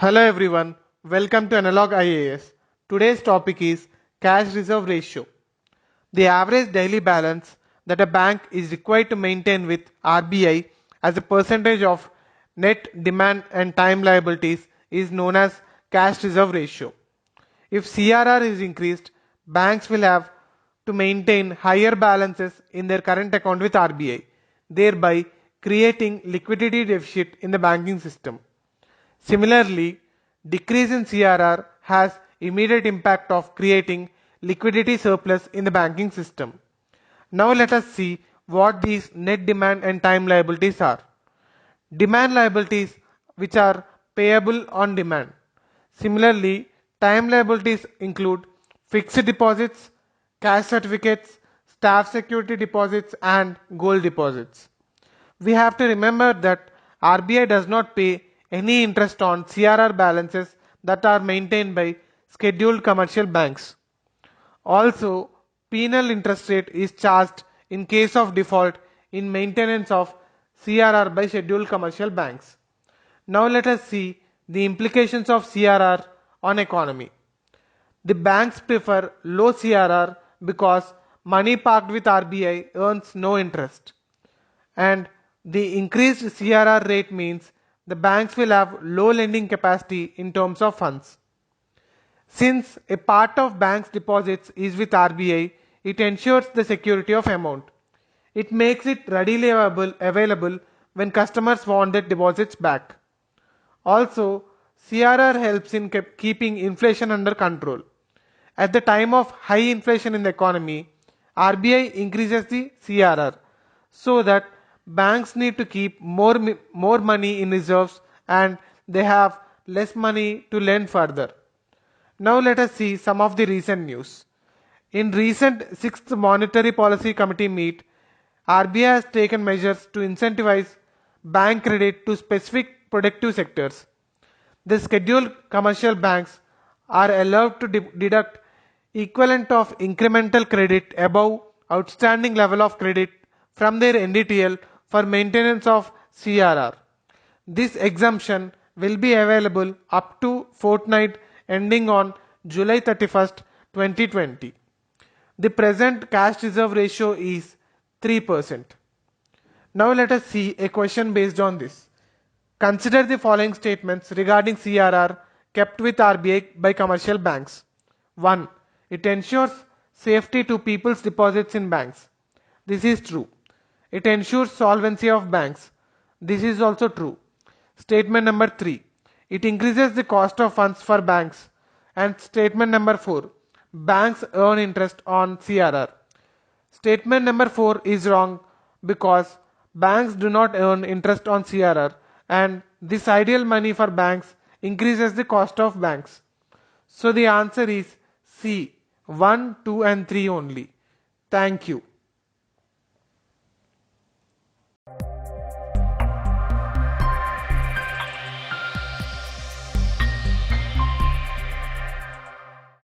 Hello everyone, welcome to Analog IAS. Today's topic is cash reserve ratio. The average daily balance that a bank is required to maintain with RBI as a percentage of net demand and time liabilities is known as cash reserve ratio. If CRR is increased, banks will have to maintain higher balances in their current account with RBI, thereby creating liquidity deficit in the banking system. Similarly, decrease in CRR has immediate impact of creating liquidity surplus in the banking system. Now let us see what these net demand and time liabilities are. Demand liabilities, which are payable on demand. Similarly, time liabilities include fixed deposits, cash certificates, staff security deposits and gold deposits. We have to remember that RBI does not pay any interest on CRR balances that are maintained by scheduled commercial banks. Also, penal interest rate is charged in case of default in maintenance of CRR by scheduled commercial banks. Now let us see the implications of CRR on economy. The banks prefer low CRR because money parked with RBI earns no interest. And the increased CRR rate means the banks will have low lending capacity in terms of funds. Since a part of banks' deposits is with RBI, it ensures the security of amount. It makes it readily available when customers want their deposits back. Also, CRR helps in keeping inflation under control. At the time of high inflation in the economy, RBI increases the CRR so that banks need to keep more money in reserves and they have less money to lend further. Now let us see some of the recent news. In recent 6th Monetary Policy Committee meet, RBI has taken measures to incentivize bank credit to specific productive sectors. The scheduled commercial banks are allowed to deduct equivalent of incremental credit above outstanding level of credit from their NDTL for maintenance of CRR. This exemption will be available up to fortnight ending on July 31st, 2020. The present cash reserve ratio is 3%. Now let us see a question based on this. Consider the following statements regarding CRR kept with RBI by commercial banks. 1. It ensures safety to people's deposits in banks. This is true. It ensures solvency of banks. This is also true. Statement number 3. It increases the cost of funds for banks. And statement number 4. Banks earn interest on CRR. Statement number 4 is wrong because banks do not earn interest on CRR and this ideal money for banks increases the cost of banks. So the answer is C, 1, 2 and 3 only. Thank you.